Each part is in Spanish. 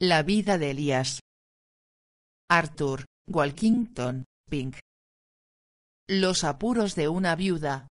La vida de Elías. Arthur Walkington, Pink. Los apuros de una viuda.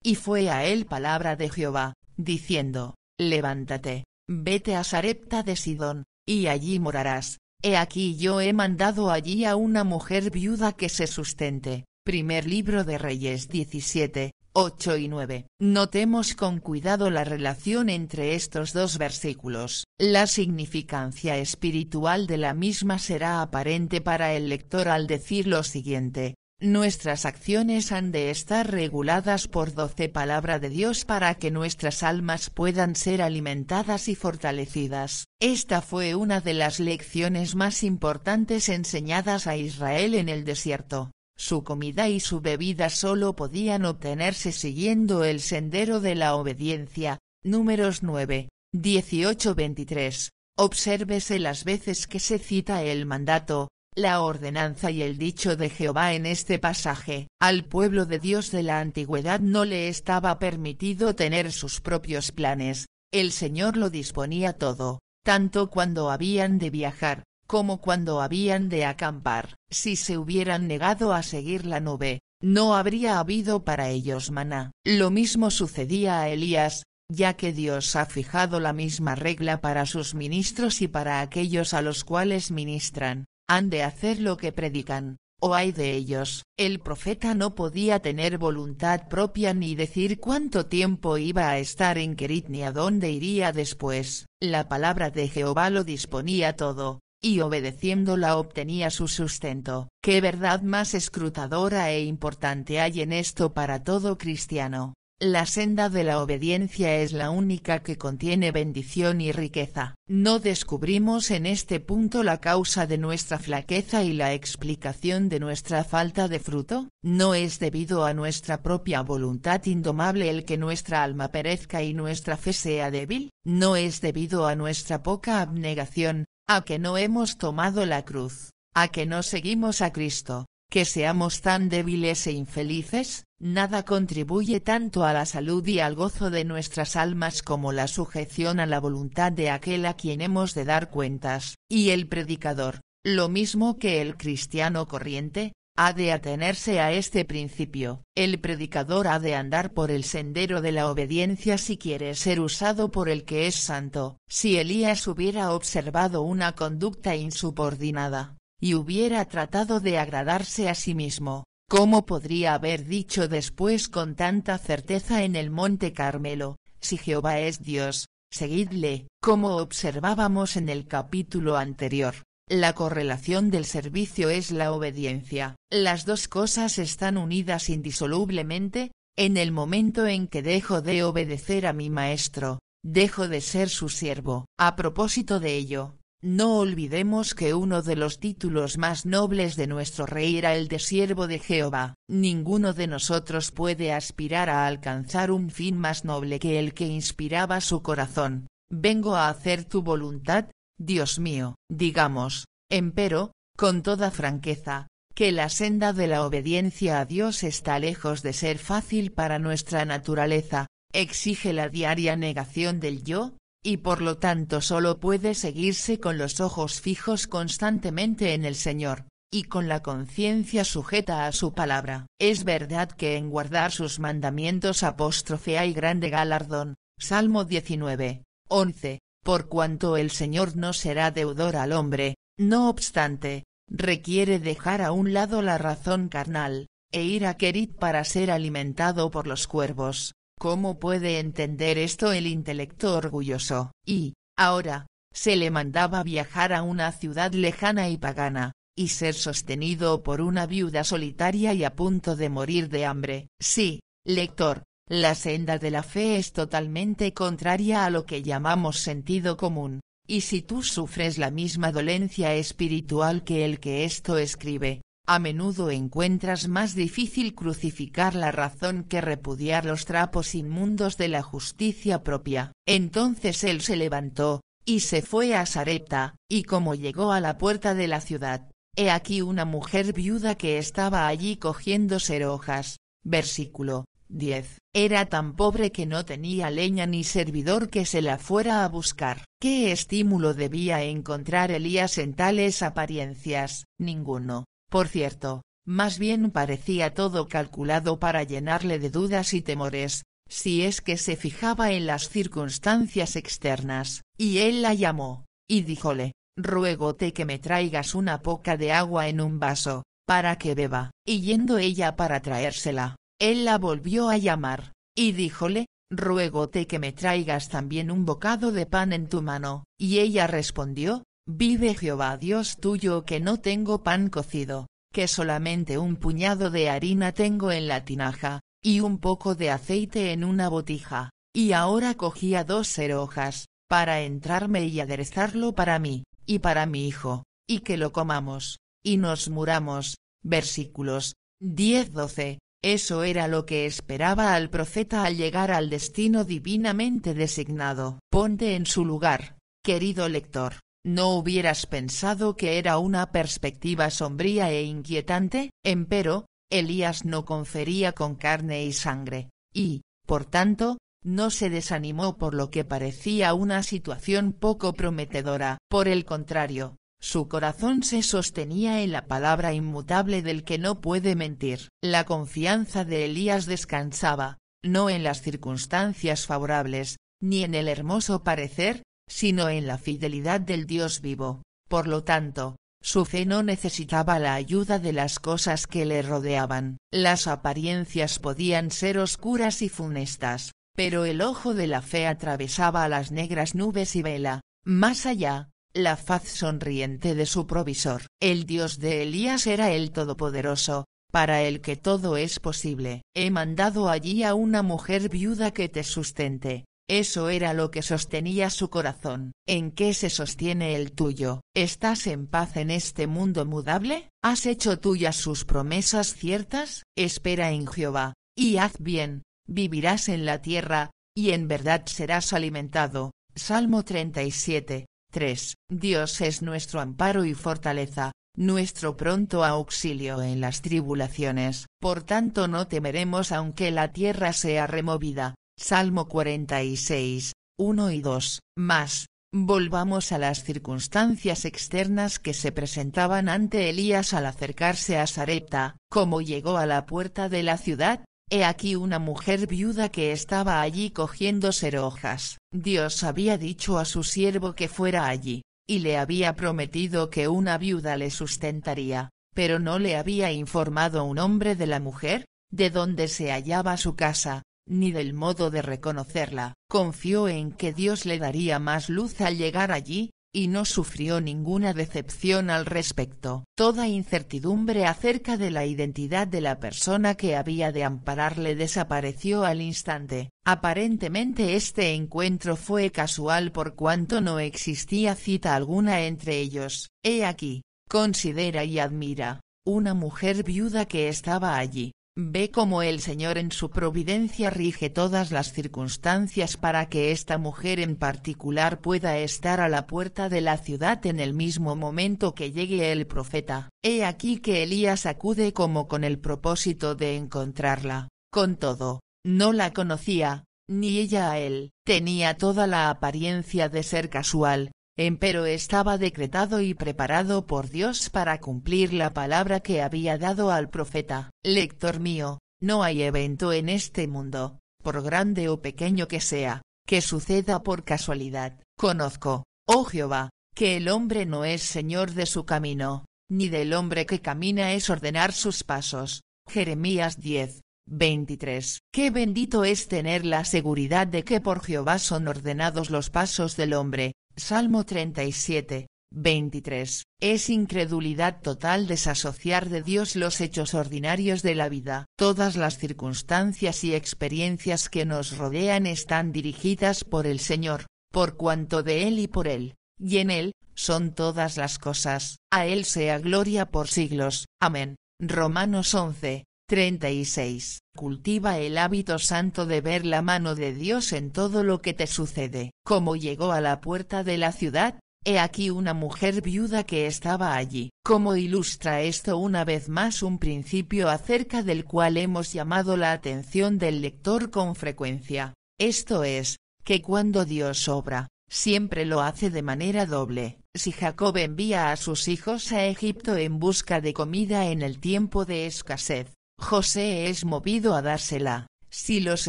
Y fue a él palabra de Jehová, diciendo, levántate, vete a Sarepta de Sidón, y allí morarás. He aquí yo he mandado allí a una mujer viuda que se sustente. Primer libro de Reyes 17, 8 y 9. Notemos con cuidado la relación entre estos dos versículos. La significancia espiritual de la misma será aparente para el lector al decir lo siguiente. Nuestras acciones han de estar reguladas por 12 palabra de Dios para que nuestras almas puedan ser alimentadas y fortalecidas. Esta fue una de las lecciones más importantes enseñadas a Israel en el desierto. Su comida y su bebida solo podían obtenerse siguiendo el sendero de la obediencia. Números 9, 18-23. Obsérvese las veces que se cita el mandato, la ordenanza y el dicho de Jehová en este pasaje. Al pueblo de Dios de la antigüedad no le estaba permitido tener sus propios planes, el Señor lo disponía todo, tanto cuando habían de viajar, como cuando habían de acampar. Si se hubieran negado a seguir la nube, no habría habido para ellos maná. Lo mismo sucedía a Elías, ya que Dios ha fijado la misma regla para sus ministros y para aquellos a los cuales ministran. Han de hacer lo que predican, o ay de ellos. El profeta no podía tener voluntad propia ni decir cuánto tiempo iba a estar en Kerit ni a dónde iría después. La palabra de Jehová lo disponía todo, y obedeciéndola obtenía su sustento. ¿Qué verdad más escrutadora e importante hay en esto para todo cristiano? La senda de la obediencia es la única que contiene bendición y riqueza. ¿No descubrimos en este punto la causa de nuestra flaqueza y la explicación de nuestra falta de fruto? ¿No es debido a nuestra propia voluntad indomable el que nuestra alma perezca y nuestra fe sea débil? ¿No es debido a nuestra poca abnegación, a que no hemos tomado la cruz, a que no seguimos a Cristo, que seamos tan débiles e infelices? Nada contribuye tanto a la salud y al gozo de nuestras almas como la sujeción a la voluntad de aquel a quien hemos de dar cuentas. Y el predicador, lo mismo que el cristiano corriente, ha de atenerse a este principio. El predicador ha de andar por el sendero de la obediencia si quiere ser usado por el que es santo. Si Elías hubiera observado una conducta insubordinada, y hubiera tratado de agradarse a sí mismo, ¿cómo podría haber dicho después con tanta certeza en el monte Carmelo, si Jehová es Dios, seguidle? Como observábamos en el capítulo anterior, la correlación del servicio es la obediencia. Las dos cosas están unidas indisolublemente. En el momento en que dejo de obedecer a mi maestro, dejo de ser su siervo. A propósito de ello, no olvidemos que uno de los títulos más nobles de nuestro rey era el de siervo de Jehová. Ninguno de nosotros puede aspirar a alcanzar un fin más noble que el que inspiraba su corazón. Vengo a hacer tu voluntad, Dios mío. Digamos, empero, con toda franqueza, que la senda de la obediencia a Dios está lejos de ser fácil para nuestra naturaleza, exige la diaria negación del yo, y por lo tanto solo puede seguirse con los ojos fijos constantemente en el Señor, y con la conciencia sujeta a su palabra. Es verdad que en guardar sus mandamientos hay grande galardón. Salmo 19, 11, por cuanto el Señor no será deudor al hombre, no obstante, requiere dejar a un lado la razón carnal, e ir a Kerit para ser alimentado por los cuervos. ¿Cómo puede entender esto el intelecto orgulloso? Y, ahora, se le mandaba viajar a una ciudad lejana y pagana, y ser sostenido por una viuda solitaria y a punto de morir de hambre. Sí, lector, la senda de la fe es totalmente contraria a lo que llamamos sentido común, y si tú sufres la misma dolencia espiritual que el que esto escribe, a menudo encuentras más difícil crucificar la razón que repudiar los trapos inmundos de la justicia propia. Entonces él se levantó, y se fue a Sarepta, y como llegó a la puerta de la ciudad, he aquí una mujer viuda que estaba allí cogiéndose hojas. Versículo 10. Era tan pobre que no tenía leña ni servidor que se la fuera a buscar. ¿Qué estímulo debía encontrar Elías en tales apariencias? Ninguno, por cierto, más bien parecía todo calculado para llenarle de dudas y temores, si es que se fijaba en las circunstancias externas. Y él la llamó, y díjole: ruégote que me traigas una poca de agua en un vaso, para que beba. Y yendo ella para traérsela, él la volvió a llamar, y díjole: ruégote que me traigas también un bocado de pan en tu mano. Y ella respondió: vive Jehová Dios tuyo que no tengo pan cocido, que solamente un puñado de harina tengo en la tinaja, y un poco de aceite en una botija, y ahora cogía 2 serojas, para entrarme y aderezarlo para mí, y para mi hijo, y que lo comamos, y nos muramos. Versículos 10-12. Eso era lo que esperaba al profeta al llegar al destino divinamente designado. Ponte en su lugar, querido lector. ¿No hubieras pensado que era una perspectiva sombría e inquietante? Empero, Elías no confería con carne y sangre, y, por tanto, no se desanimó por lo que parecía una situación poco prometedora. Por el contrario, su corazón se sostenía en la palabra inmutable del que no puede mentir. La confianza de Elías descansaba, no en las circunstancias favorables, ni en el hermoso parecer, sino en la fidelidad del Dios vivo. Por lo tanto, su fe no necesitaba la ayuda de las cosas que le rodeaban. Las apariencias podían ser oscuras y funestas, pero el ojo de la fe atravesaba las negras nubes y vela, más allá, la faz sonriente de su provisor. El Dios de Elías era el Todopoderoso, para el que todo es posible. He mandado allí a una mujer viuda que te sustente. Eso era lo que sostenía su corazón. ¿En qué se sostiene el tuyo? ¿Estás en paz en este mundo mudable? ¿Has hecho tuyas sus promesas ciertas? Espera en Jehová, y haz bien, vivirás en la tierra, y en verdad serás alimentado. Salmo 37, 3. Dios es nuestro amparo y fortaleza, nuestro pronto auxilio en las tribulaciones. Por tanto no temeremos aunque la tierra sea removida. Salmo 46, 1 y 2. Mas, volvamos a las circunstancias externas que se presentaban ante Elías al acercarse a Sarepta. Como llegó a la puerta de la ciudad, he aquí una mujer viuda que estaba allí cogiendo serojas. Dios había dicho a su siervo que fuera allí, y le había prometido que una viuda le sustentaría, pero no le había informado un hombre de la mujer, de dónde se hallaba su casa, ni del modo de reconocerla. Confió en que Dios le daría más luz al llegar allí, y no sufrió ninguna decepción al respecto. Toda incertidumbre acerca de la identidad de la persona que había de ampararle desapareció al instante. Aparentemente este encuentro fue casual por cuanto no existía cita alguna entre ellos. He aquí, considera y admira, una mujer viuda que estaba allí. Ve cómo el Señor en su providencia rige todas las circunstancias para que esta mujer en particular pueda estar a la puerta de la ciudad en el mismo momento que llegue el profeta. He aquí que Elías acude como con el propósito de encontrarla. Con todo, no la conocía, ni ella a él. Tenía toda la apariencia de ser casual, empero estaba decretado y preparado por Dios para cumplir la palabra que había dado al profeta. Lector mío, no hay evento en este mundo, por grande o pequeño que sea, que suceda por casualidad. Conozco, oh Jehová, que el hombre no es señor de su camino, ni del hombre que camina es ordenar sus pasos. Jeremías 10, 23. Qué bendito es tener la seguridad de que por Jehová son ordenados los pasos del hombre. Salmo 37, 23. Es incredulidad total desasociar de Dios los hechos ordinarios de la vida. Todas las circunstancias y experiencias que nos rodean están dirigidas por el Señor, por cuanto de Él y por Él, y en Él, son todas las cosas. A Él sea gloria por siglos. Amén. Romanos 11, 36. Cultiva el hábito santo de ver la mano de Dios en todo lo que te sucede. Como llegó a la puerta de la ciudad, he aquí una mujer viuda que estaba allí. Como ilustra esto una vez más un principio acerca del cual hemos llamado la atención del lector con frecuencia, esto es, que cuando Dios obra, siempre lo hace de manera doble. Si Jacob envía a sus hijos a Egipto en busca de comida en el tiempo de escasez, José es movido a dársela. Si los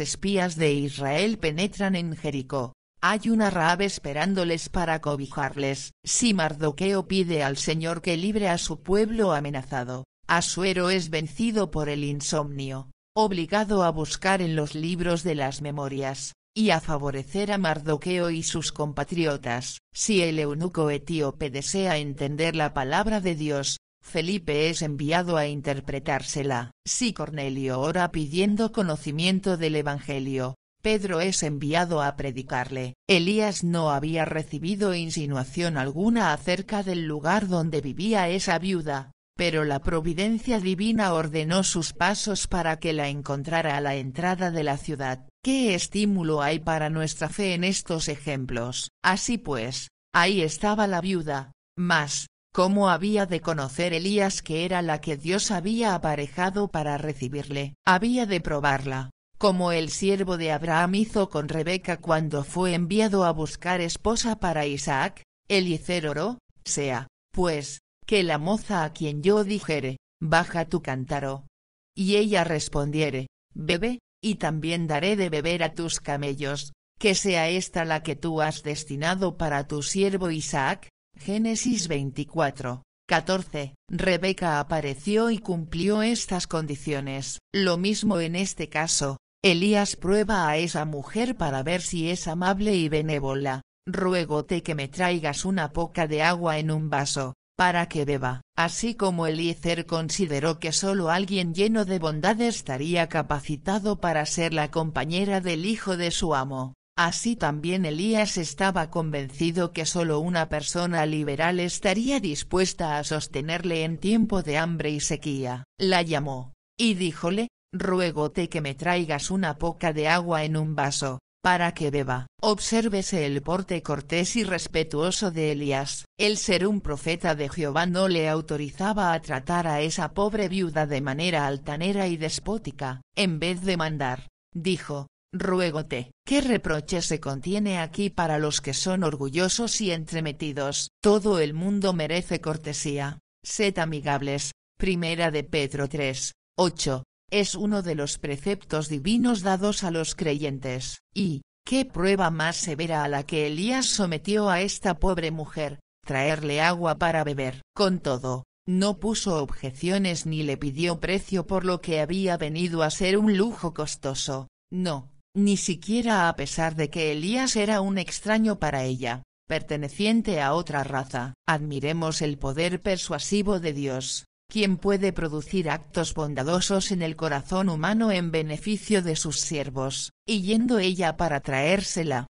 espías de Israel penetran en Jericó, hay una Rahab esperándoles para cobijarles. Si Mardoqueo pide al Señor que libre a su pueblo amenazado, Asuero es vencido por el insomnio, obligado a buscar en los libros de las memorias, y a favorecer a Mardoqueo y sus compatriotas. Si el eunuco etíope desea entender la palabra de Dios, Felipe es enviado a interpretársela. Si Cornelio ora pidiendo conocimiento del Evangelio, Pedro es enviado a predicarle. Elías no había recibido insinuación alguna acerca del lugar donde vivía esa viuda, pero la providencia divina ordenó sus pasos para que la encontrara a la entrada de la ciudad. ¿Qué estímulo hay para nuestra fe en estos ejemplos? Así pues, ahí estaba la viuda, mas, ¿cómo había de conocer Elías que era la que Dios había aparejado para recibirle? Había de probarla, como el siervo de Abraham hizo con Rebeca cuando fue enviado a buscar esposa para Isaac. Eliezer oró, sea, pues, que la moza a quien yo dijere, baja tu cántaro. Y ella respondiere, bebe, y también daré de beber a tus camellos, que sea esta la que tú has destinado para tu siervo Isaac. Génesis 24, 14. Rebeca apareció y cumplió estas condiciones. Lo mismo en este caso, Elías prueba a esa mujer para ver si es amable y benévola. Ruégote que me traigas una poca de agua en un vaso, para que beba. Así como Eliezer consideró que solo alguien lleno de bondad estaría capacitado para ser la compañera del hijo de su amo, así también Elías estaba convencido que solo una persona liberal estaría dispuesta a sostenerle en tiempo de hambre y sequía. La llamó, y díjole, ruégote que me traigas una poca de agua en un vaso, para que beba. Obsérvese el porte cortés y respetuoso de Elías. El ser un profeta de Jehová no le autorizaba a tratar a esa pobre viuda de manera altanera y despótica. En vez de mandar, dijo, ruégote. ¿Qué reproche se contiene aquí para los que son orgullosos y entremetidos? Todo el mundo merece cortesía. Sed amigables. Primera de Pedro 3, 8. Es uno de los preceptos divinos dados a los creyentes. Y, ¿qué prueba más severa a la que Elías sometió a esta pobre mujer? Traerle agua para beber. Con todo, no puso objeciones ni le pidió precio por lo que había venido a ser un lujo costoso. No, ni siquiera a pesar de que Elías era un extraño para ella, perteneciente a otra raza. Admiremos el poder persuasivo de Dios, quien puede producir actos bondadosos en el corazón humano en beneficio de sus siervos. Y yendo ella para traérsela,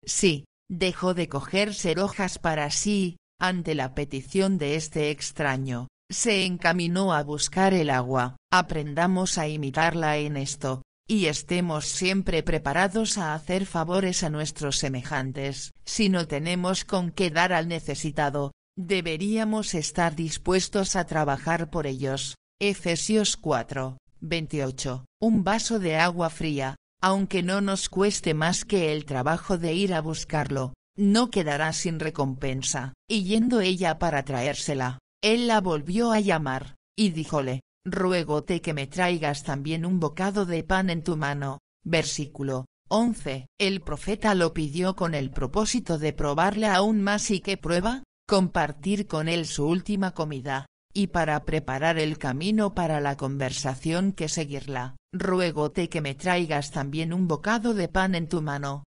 sí, dejó de coger hojas para sí, ante la petición de este extraño, se encaminó a buscar el agua. Aprendamos a imitarla en esto, y estemos siempre preparados a hacer favores a nuestros semejantes. Si no tenemos con qué dar al necesitado, deberíamos estar dispuestos a trabajar por ellos. Efesios 4, 28. Un vaso de agua fría, aunque no nos cueste más que el trabajo de ir a buscarlo, no quedará sin recompensa. Y yendo ella para traérsela, él la volvió a llamar, y díjole, ruégote que me traigas también un bocado de pan en tu mano. Versículo 11. El profeta lo pidió con el propósito de probarle aún más. ¿Y qué prueba? Compartir con él su última comida, y para preparar el camino para la conversación que seguirla. Ruégote que me traigas también un bocado de pan en tu mano.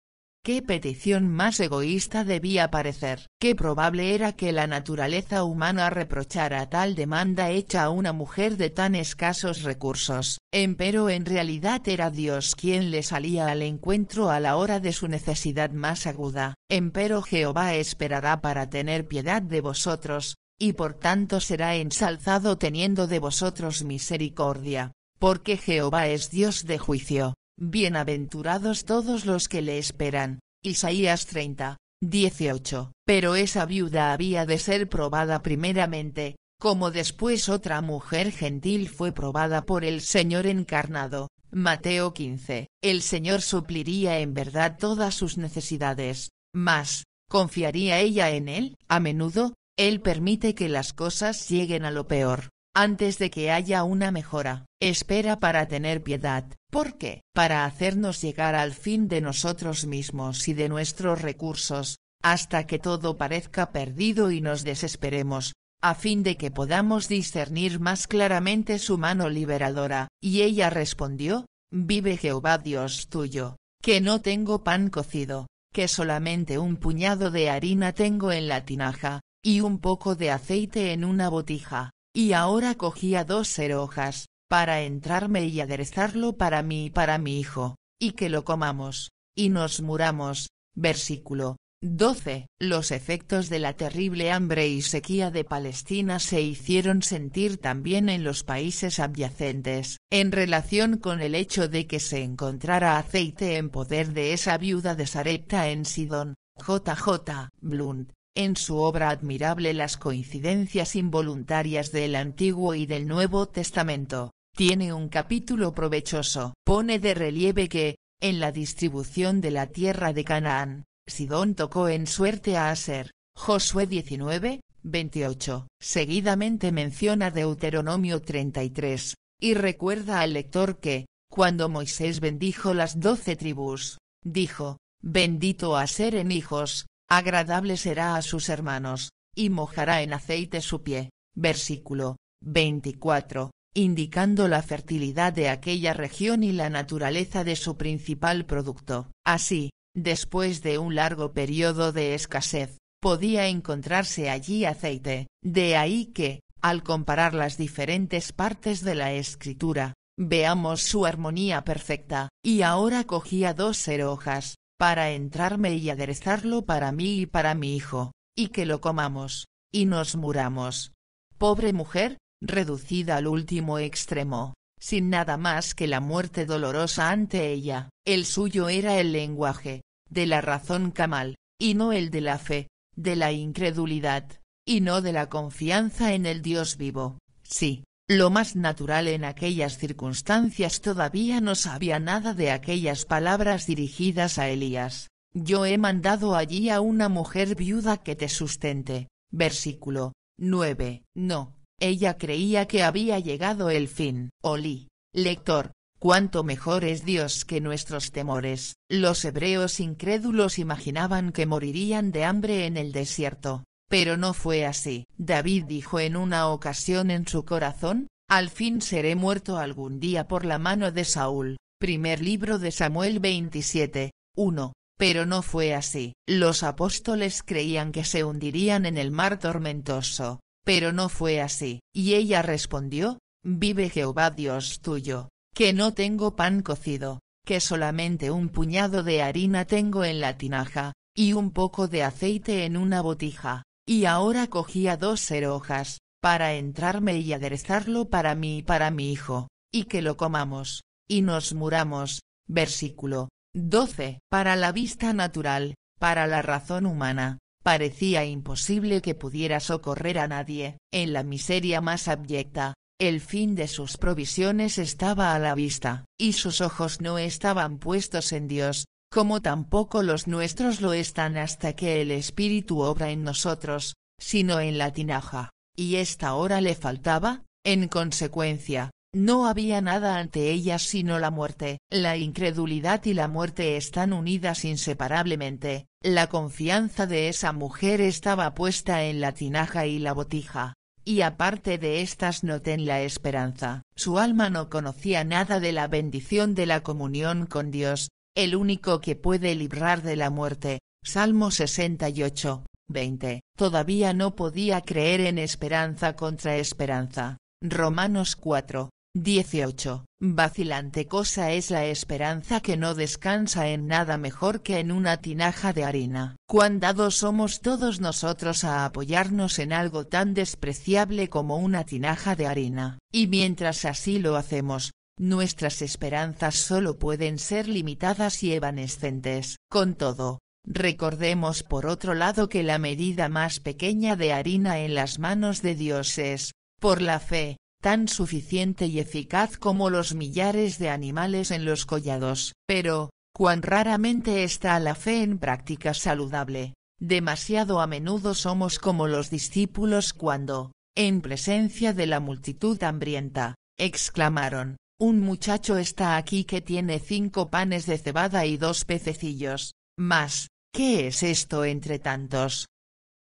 ¿Qué petición más egoísta debía parecer? Qué probable era que la naturaleza humana reprochara tal demanda hecha a una mujer de tan escasos recursos. Empero en realidad era Dios quien le salía al encuentro a la hora de su necesidad más aguda. Empero Jehová esperará para tener piedad de vosotros, y por tanto será ensalzado teniendo de vosotros misericordia, porque Jehová es Dios de juicio. Bienaventurados todos los que le esperan. Isaías 30, 18. Pero esa viuda había de ser probada primeramente, como después otra mujer gentil fue probada por el Señor encarnado. Mateo 15. El Señor supliría en verdad todas sus necesidades, mas, ¿Confiaría ella en él? A menudo, él permite que las cosas lleguen a lo peor, antes de que haya una mejora. Espera para tener piedad. ¿Por qué? Para hacernos llegar al fin de nosotros mismos y de nuestros recursos, hasta que todo parezca perdido y nos desesperemos, a fin de que podamos discernir más claramente su mano liberadora. Y ella respondió: vive Jehová Dios tuyo, que no tengo pan cocido, que solamente un puñado de harina tengo en la tinaja, y un poco de aceite en una botija, y ahora cogía 2 serojas, para entrarme y aderezarlo para mí y para mi hijo, y que lo comamos, y nos muramos. Versículo 12. Los efectos de la terrible hambre y sequía de Palestina se hicieron sentir también en los países adyacentes, en relación con el hecho de que se encontrara aceite en poder de esa viuda de Sarepta en Sidón. J. Blunt, en su obra admirable Las coincidencias involuntarias del Antiguo y del Nuevo Testamento, tiene un capítulo provechoso. Pone de relieve que, en la distribución de la tierra de Canaán, Sidón tocó en suerte a Aser. Josué 19, 28. Seguidamente menciona Deuteronomio 33, y recuerda al lector que, cuando Moisés bendijo las 12 tribus, dijo: bendito Aser en hijos, agradable será a sus hermanos, y mojará en aceite su pie. Versículo 24, indicando la fertilidad de aquella región y la naturaleza de su principal producto. Así, después de un largo periodo de escasez, podía encontrarse allí aceite. De ahí que, al comparar las diferentes partes de la escritura, veamos su armonía perfecta. Y ahora cogía 2 serojas, para entrarme y aderezarlo para mí y para mi hijo, y que lo comamos, y nos muramos. Pobre mujer, reducida al último extremo, sin nada más que la muerte dolorosa ante ella. El suyo era el lenguaje de la razón camal, y no el de la fe, de la incredulidad, y no de la confianza en el Dios vivo. Sí, lo más natural en aquellas circunstancias. Todavía no sabía nada de aquellas palabras dirigidas a Elías: yo he mandado allí a una mujer viuda que te sustente. Versículo 9. No, ella creía que había llegado el fin. Olí, lector, cuánto mejor es Dios que nuestros temores. Los hebreos incrédulos imaginaban que morirían de hambre en el desierto, pero no fue así. David dijo en una ocasión en su corazón: al fin seré muerto algún día por la mano de Saúl. Primer libro de Samuel 27, 1. Pero no fue así. Los apóstoles creían que se hundirían en el mar tormentoso, pero no fue así. Y ella respondió: vive Jehová Dios tuyo, que no tengo pan cocido, que solamente un puñado de harina tengo en la tinaja, y un poco de aceite en una botija, y ahora cogía 2 serojas, para entrarme y aderezarlo para mí y para mi hijo, y que lo comamos, y nos muramos. Versículo 12. Para la vista natural, para la razón humana, parecía imposible que pudiera socorrer a nadie. En la miseria más abyecta, el fin de sus provisiones estaba a la vista, y sus ojos no estaban puestos en Dios, como tampoco los nuestros lo están hasta que el Espíritu obra en nosotros, sino en la tinaja, y esta hora le faltaba. En consecuencia, no había nada ante ella sino la muerte. La incredulidad y la muerte están unidas inseparablemente. La confianza de esa mujer estaba puesta en la tinaja y la botija, y aparte de estas no tenía esperanza. Su alma no conocía nada de la bendición de la comunión con Dios, el único que puede librar de la muerte. Salmo 68, 20. Todavía no podía creer en esperanza contra esperanza. Romanos 4, 18. Vacilante cosa es la esperanza que no descansa en nada mejor que en una tinaja de harina. Cuán dados somos todos nosotros a apoyarnos en algo tan despreciable como una tinaja de harina. Y mientras así lo hacemos, nuestras esperanzas solo pueden ser limitadas y evanescentes. Con todo, recordemos por otro lado que la medida más pequeña de harina en las manos de Dios es, por la fe, tan suficiente y eficaz como los millares de animales en los collados. Pero, cuán raramente está la fe en práctica saludable. Demasiado a menudo somos como los discípulos cuando, en presencia de la multitud hambrienta, exclamaron: «Un muchacho está aquí que tiene 5 panes de cebada y 2 pececillos, mas, ¿qué es esto entre tantos?».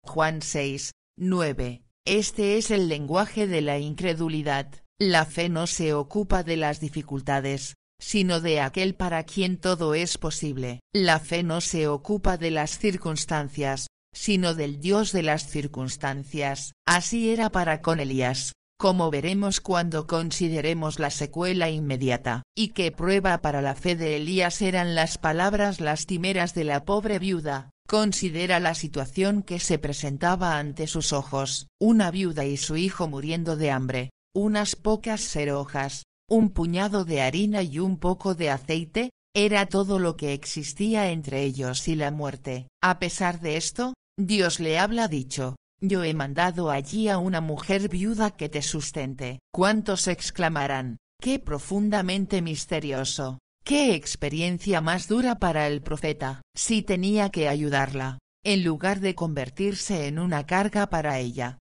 Juan 6, 9. Este es el lenguaje de la incredulidad. La fe no se ocupa de las dificultades, sino de aquel para quien todo es posible. La fe no se ocupa de las circunstancias, sino del Dios de las circunstancias. Así era para con Elías, como veremos cuando consideremos la secuela inmediata. Y qué prueba para la fe de Elías eran las palabras lastimeras de la pobre viuda. Considera la situación que se presentaba ante sus ojos: una viuda y su hijo muriendo de hambre, unas pocas serojas, un puñado de harina y un poco de aceite, era todo lo que existía entre ellos y la muerte. A pesar de esto, Dios le habla dicho: «Yo he mandado allí a una mujer viuda que te sustente». ¿Cuántos exclamarán: «Qué profundamente misterioso! ¡Qué experiencia más dura para el profeta!». Si tenía que ayudarla, en lugar de convertirse en una carga para ella.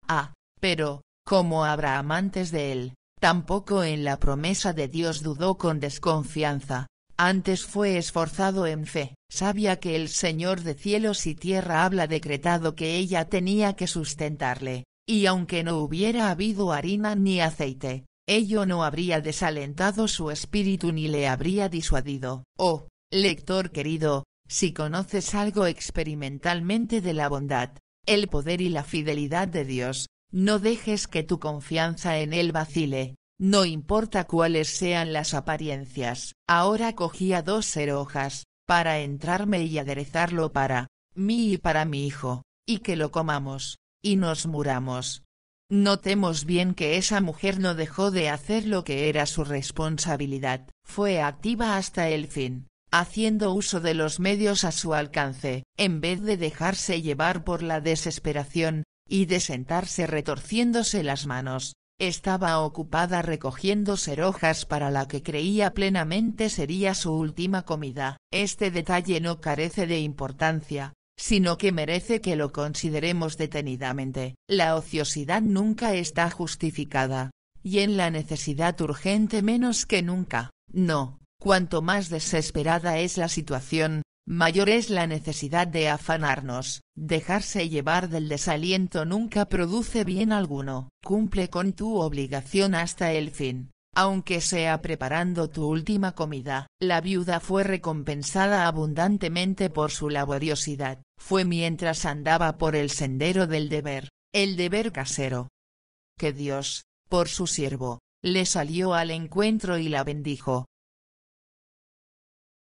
Pero, como Abraham antes de él, tampoco en la promesa de Dios dudó con desconfianza, antes fue esforzado en fe. Sabía que el Señor de cielos y tierra había decretado que ella tenía que sustentarle, y aunque no hubiera habido harina ni aceite, ello no habría desalentado su espíritu ni le habría disuadido. Oh, lector querido, si conoces algo experimentalmente de la bondad, el poder y la fidelidad de Dios, no dejes que tu confianza en él vacile, no importa cuáles sean las apariencias. Ahora cogía 2 serojas, para entrarme y aderezarlo para mí y para mi hijo, y que lo comamos, y nos muramos. Notemos bien que esa mujer no dejó de hacer lo que era su responsabilidad. Fue activa hasta el fin, haciendo uso de los medios a su alcance, en vez de dejarse llevar por la desesperación, y de sentarse retorciéndose las manos. Estaba ocupada recogiendo serojas para la que creía plenamente sería su última comida. Este detalle no carece de importancia, sino que merece que lo consideremos detenidamente. La ociosidad nunca está justificada, y en la necesidad urgente menos que nunca. No, cuanto más desesperada es la situación, mayor es la necesidad de afanarnos. Dejarse llevar del desaliento nunca produce bien alguno. Cumple con tu obligación hasta el fin, aunque sea preparando tu última comida. La viuda fue recompensada abundantemente por su laboriosidad. Fue mientras andaba por el sendero del deber, el deber casero, que Dios, por su siervo, le salió al encuentro y la bendijo.